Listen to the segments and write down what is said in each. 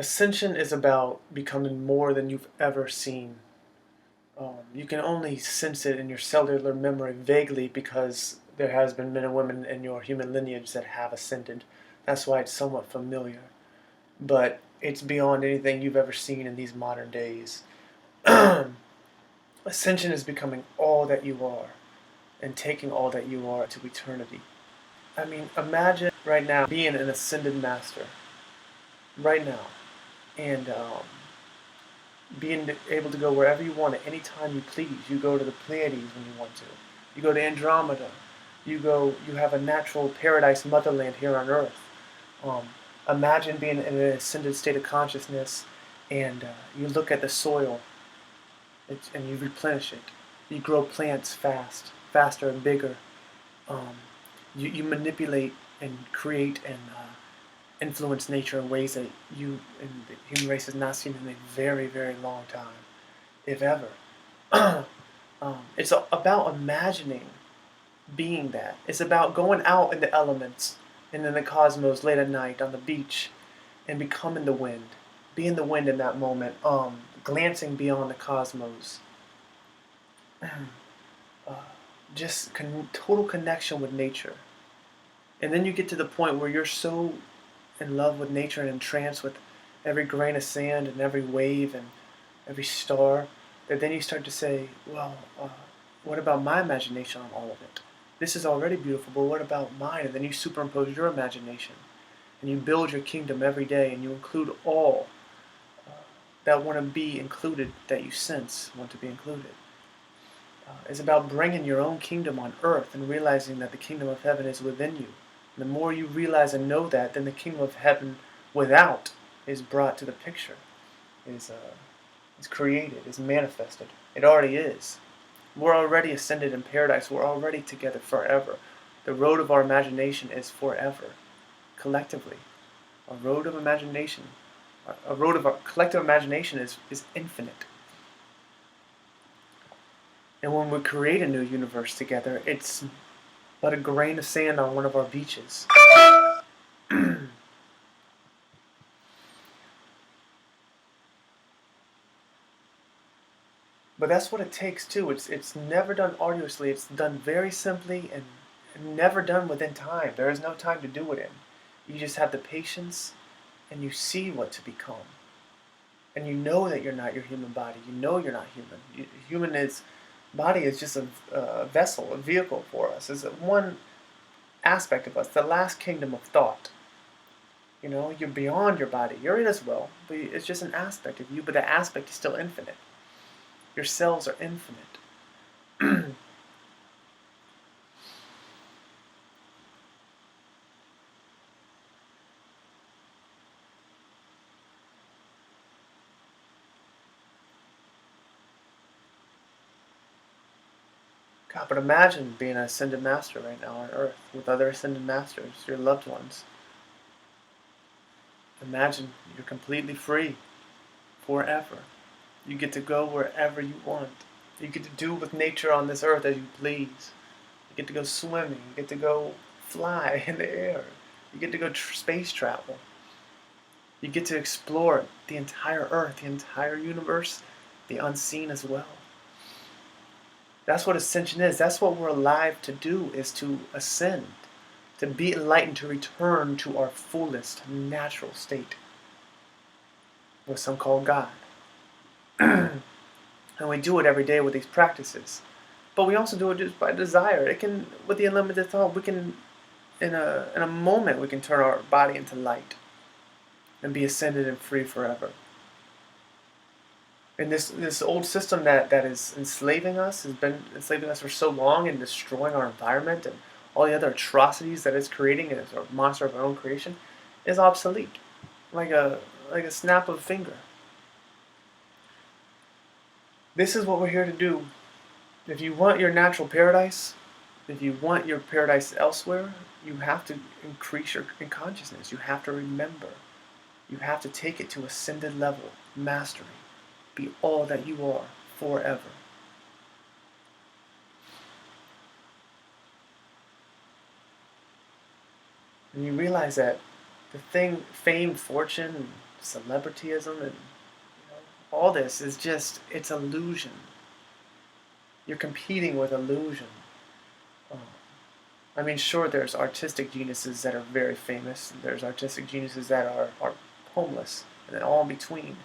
Ascension is about becoming more than you've ever seen. You can only sense it in your cellular memory vaguely because there has been men and women in your human lineage that have ascended. That's why it's somewhat familiar. But it's beyond anything you've ever seen in these modern days. Ascension is becoming all that you are and taking all that you are to eternity. I mean, imagine right now being an ascended master. Right now. And being able to go wherever you want at any time you please. You go to the Pleiades when you want to. You go to Andromeda. You have a natural paradise motherland here on Earth. Um, Imagine being in an ascended state of consciousness and you look at the soil and you replenish it. You grow plants faster and bigger. Um, you manipulate and create and influence nature in ways that you and the human race has not seen in a very, very long time, if ever. It's about imagining being that. It's about going out in the elements and in the cosmos late at night on the beach and becoming the wind. Being the wind in that moment. Glancing beyond the cosmos. uh, just total connection with nature. And then you get to the point where you're so in love with nature and entranced with every grain of sand and every wave and every star, that then you start to say, well, what about my imagination on all of it? This is already beautiful, but what about mine? And then you superimpose your imagination and you build your kingdom every day and you include all that want to be included, that you sense want to be included. It's about bringing your own kingdom on earth and realizing that the kingdom of heaven is within you. The more you realize and know that, then the kingdom of heaven without is brought to the picture, is created, is manifested. It already is. We're already ascended in paradise. We're already together forever. The road of our imagination is forever, collectively. A road of imagination, a road of our collective imagination is infinite. And when we create a new universe together, it's but a grain of sand on one of our beaches. But that's what it takes too. It's never done arduously. It's done very simply and never done within time. There is no time to do it in. You just have the patience and you see what to become. And you know that you're not your human body. You know you're not human. Body is just a vessel, a vehicle for us. It's one aspect of us, the last kingdom of thought. You know, you're beyond your body. You're in as well, but it's just an aspect of you, but the aspect is still infinite. Your cells are infinite. God, but imagine being an ascended master right now on Earth with other ascended masters, your loved ones. Imagine you're completely free forever. You get to go wherever you want. You get to do with nature on this earth as you please. You get to go swimming. You get to go fly in the air. You get to go space travel. You get to explore the entire earth, the entire universe, the unseen as well. That's what ascension is. That's what we're alive to do, is to ascend, to be enlightened, to return to our fullest natural state, what some call God. And we do it every day with these practices. But we also do it just by desire. It can, with the unlimited thought, we can, in a moment, we can turn our body into light and be ascended and free forever. And this old system that is enslaving us, has been enslaving us for so long and destroying our environment and all the other atrocities that it's creating as a monster of our own creation, is obsolete, like a snap of a finger. This is what we're here to do. If you want your natural paradise, if you want your paradise elsewhere, you have to increase your consciousness. You have to remember. You have to take it to ascended level, mastery. Be all that you are forever. And you realize that the thing, fame, fortune, celebrityism and all this is just, it's illusion. You're competing with illusion. Um, I mean, sure, there's artistic geniuses that are very famous, and there's artistic geniuses that are homeless, and then all in between.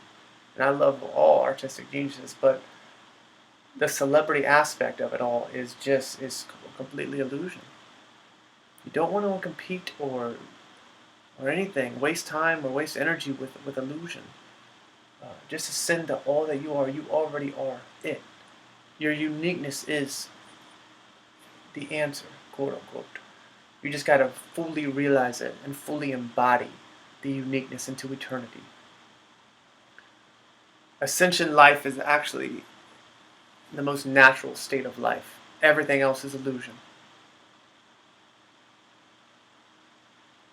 And I love all artistic geniuses, but the celebrity aspect of it all is completely illusion. You don't want to compete or anything, waste time or waste energy with illusion. Just ascend to all that you are. You already are it. Your uniqueness is the answer, quote unquote. You just got to fully realize it and fully embody the uniqueness into eternity. Ascension life is actually the most natural state of life. Everything else is illusion.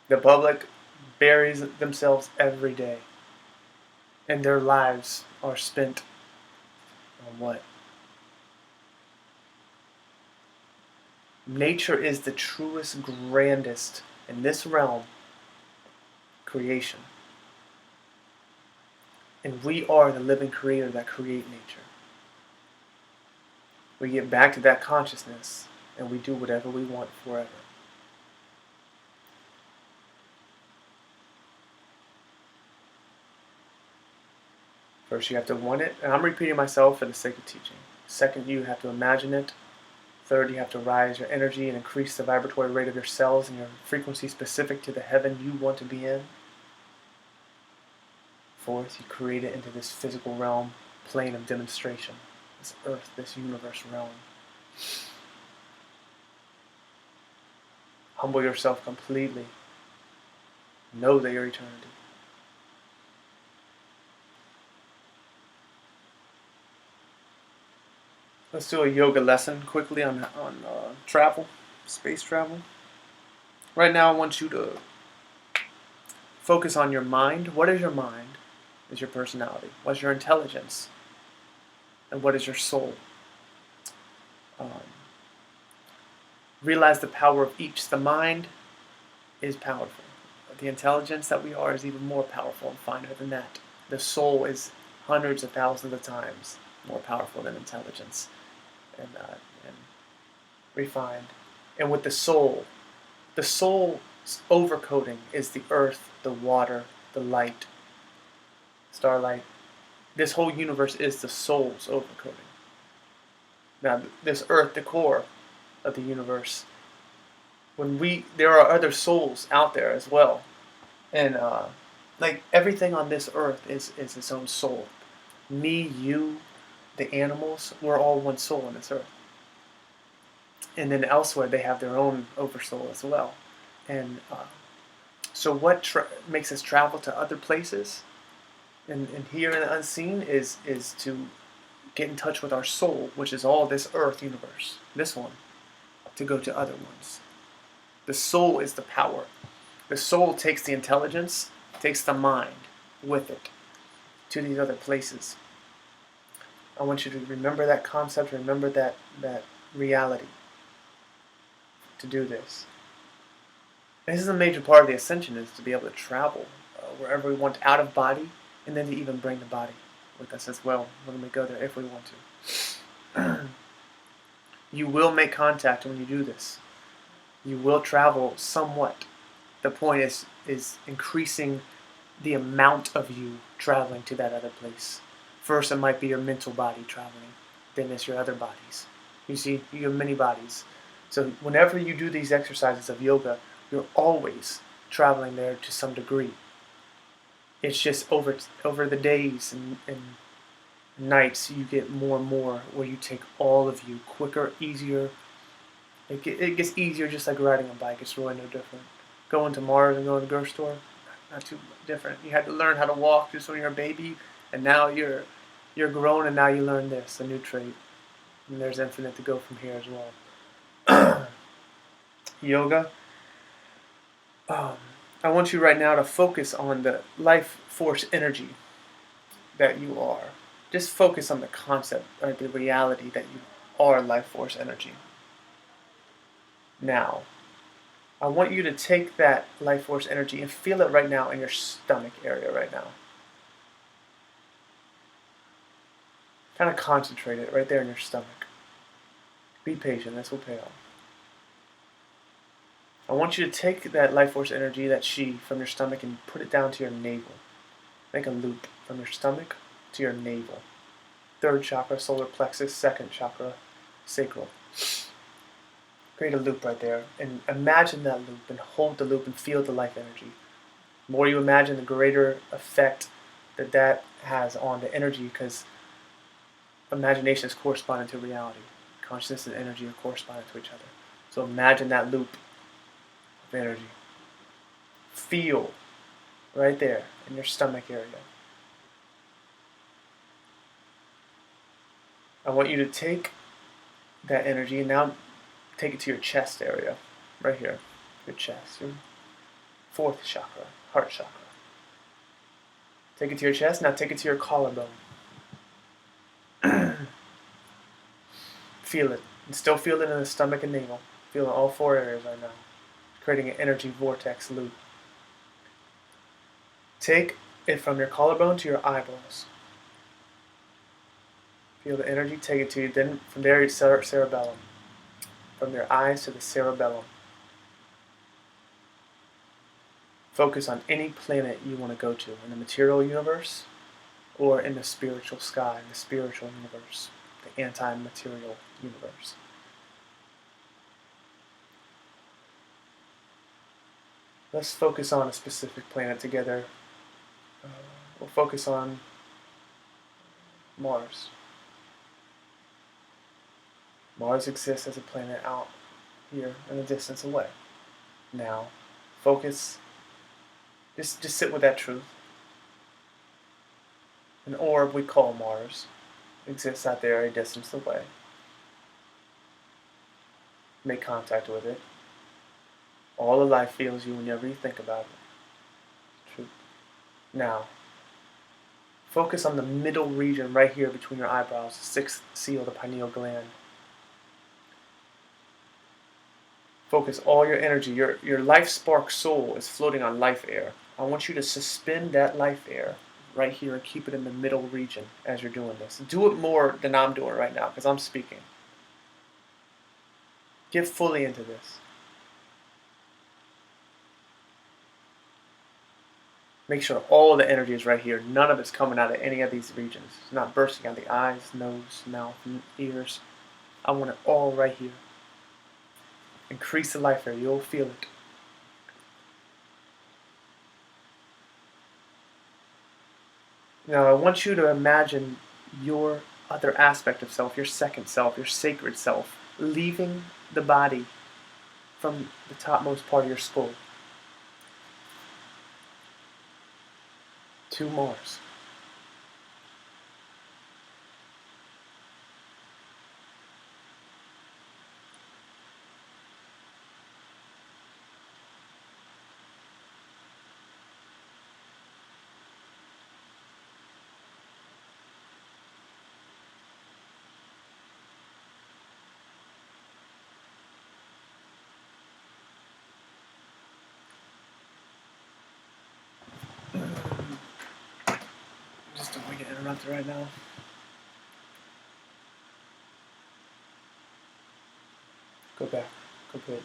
The public buries themselves every day, and their lives are spent on what? Nature is the truest, grandest, in this realm, creation. And we are the living creator that create nature. We get back to that consciousness, and we do whatever we want forever. First, you have to want it, and I'm repeating myself for the sake of teaching. Second, you have to imagine it. Third, you have to rise your energy and increase the vibratory rate of your cells and your frequency specific to the heaven you want to be in. Fourth, you create it into this physical realm, plane of demonstration, this earth, this universe realm. Humble yourself completely. Know that you're eternity. Let's do a yoga lesson quickly on travel, space travel. Right now I want you to focus on your mind. What is your mind? Is your personality. What's your intelligence? And what is your soul? Realize the power of each. The mind is powerful. The intelligence that we are is even more powerful and finer than that. The soul is hundreds of thousands of times more powerful than intelligence and refined. And with the soul's overcoating is the earth, the water, the light, starlight. This whole universe is the soul's overcoating. Now, this earth, the core of the universe, there are other souls out there as well. And like everything on this earth is its own soul. Me, you, the animals, we're all one soul on this earth. And then elsewhere they have their own oversoul as well. And so what makes us travel to other places and here in the unseen is to get in touch with our soul, which is all this earth universe, this one, to go to other ones. The soul is the power. The soul takes the intelligence, takes the mind with it to these other places. I want you to remember that concept, remember that reality to do this. And this is a major part of the ascension, is to be able to travel wherever we want out of body, and then to even bring the body with us as well when we go there if we want to. You will make contact when you do this. You will travel somewhat. The point is increasing the amount of you traveling to that other place. First, it might be your mental body traveling. Then it's your other bodies. You see, you have many bodies. So whenever you do these exercises of yoga, you're always traveling there to some degree. It's just over the days and nights you get more and more where you take all of you quicker, easier. It gets easier just like riding a bike. It's really no different. Going to Mars and going to the grocery store, not too different. You had to learn how to walk just when you're a baby, and now you're grown, and now you learn this, a new trait. And there's infinite to go from here as well. Yoga. I want you right now to focus on the life force energy that you are. Just focus on the concept or the reality that you are life force energy. Now, I want you to take that life force energy and feel it right now in your stomach area right now. Kind of concentrate it right there in your stomach. Be patient, this will pay off. I want you to take that life force energy, that chi, from your stomach and put it down to your navel. Make a loop from your stomach to your navel. Third chakra, solar plexus. Second chakra, sacral. Create a loop right there and imagine that loop and hold the loop and feel the life energy. The more you imagine, the greater effect that has on the energy, because imagination is corresponding to reality. Consciousness and energy are corresponding to each other. So imagine that loop of energy. Feel right there in your stomach area. I want you to take that energy and now take it to your chest area, right here, your chest, your fourth chakra, heart chakra. Take it to your chest, now take it to your collarbone. Feel it, and still feel it in the stomach and navel. Feel it in all four areas right now, creating an energy vortex loop. Take it from your collarbone to your eyebrows. Feel the energy, take it to you, then from there, your cerebellum. From your eyes to the cerebellum. Focus on any planet you want to go to, in the material universe or in the spiritual sky, in the spiritual universe, the anti-material universe. Let's focus on a specific planet together. We'll focus on Mars. Mars exists as a planet out here in the distance away. Now, focus, just sit with that truth. An orb we call Mars exists out there a distance away. Make contact with it. All of life feels you whenever you think about it. Truth. Now, focus on the middle region right here between your eyebrows, the sixth seal, the pineal gland. Focus all your energy. Your life spark soul is floating on life air. I want you to suspend that life air right here and keep it in the middle region as you're doing this. Do it more than I'm doing right now because I'm speaking. Get fully into this. Make sure all the energy is right here. None of it's coming out of any of these regions. It's not bursting out the eyes, nose, mouth, ears. I want it all right here. Increase the life air. You'll feel it. Now I want you to imagine your other aspect of self, your second self, your sacred self, leaving the body from the topmost part of your skull to Mars. Just don't want to get interrupted right now. Go back completely.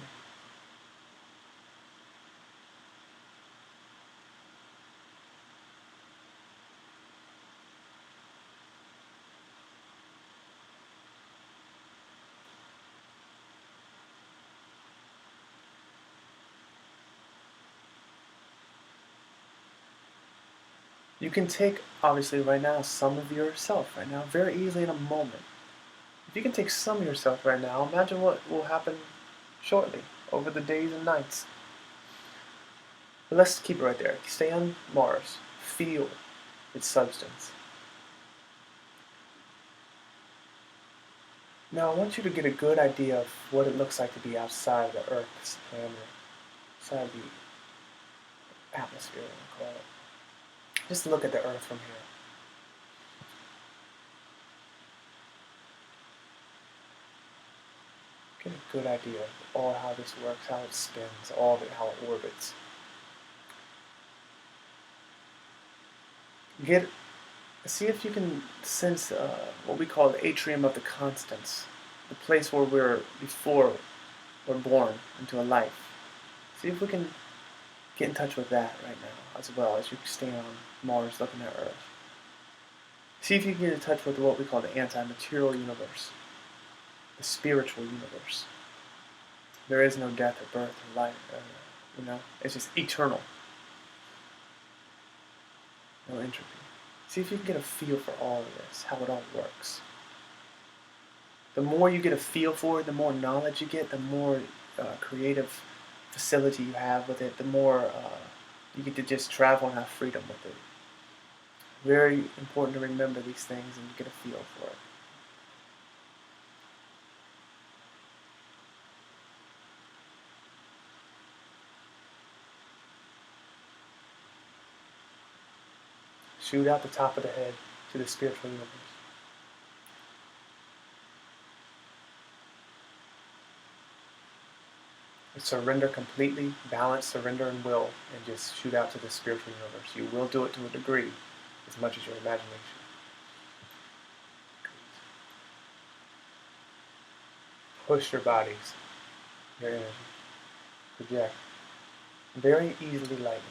You can take, obviously, right now, some of yourself right now, very easily in a moment. If you can take some of yourself right now, imagine what will happen shortly, over the days and nights. But let's keep it right there. Stay on Mars. Feel its substance. Now I want you to get a good idea of what it looks like to be outside of the Earth's planet, outside of the atmosphere, we'll call it. Just look at the Earth from here. Get a good idea of all how this works, how it spins, all of it, how it orbits. Get See if you can sense what we call the atrium of the constants, the place where we're before we're born into a life. See if we can get in touch with that right now, as well as you stand on Mars looking at Earth. See if you can get in touch with what we call the anti-material universe, the spiritual universe. There is no death or birth or life, it's just eternal. No entropy. See if you can get a feel for all of this, how it all works. The more you get a feel for it, the more knowledge you get, the more creative facility you have with it, the more you get to just travel and have freedom with it. Very important to remember these things and get a feel for it. Shoot out the top of the head to the spiritual universe. Surrender completely, balance, surrender, and will, and just shoot out to the spiritual universe. You will do it to a degree, as much as your imagination. Push your bodies, your energy. Project. Very easily lightly.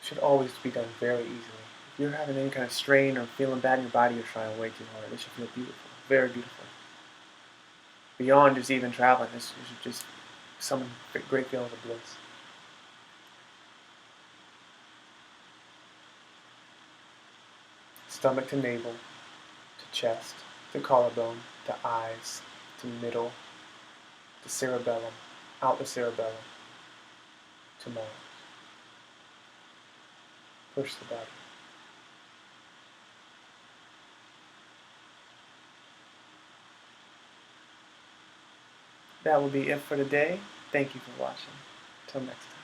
Should always be done very easily. If you're having any kind of strain or feeling bad in your body, you're trying way too hard. It should feel beautiful, very beautiful. Beyond just even traveling, it should just summon great feelings of bliss. Stomach to navel, to chest, to collarbone, to eyes, to middle, to cerebellum, out the cerebellum, to Mars. Push the body. That will be it for today. Thank you for watching. Till next time.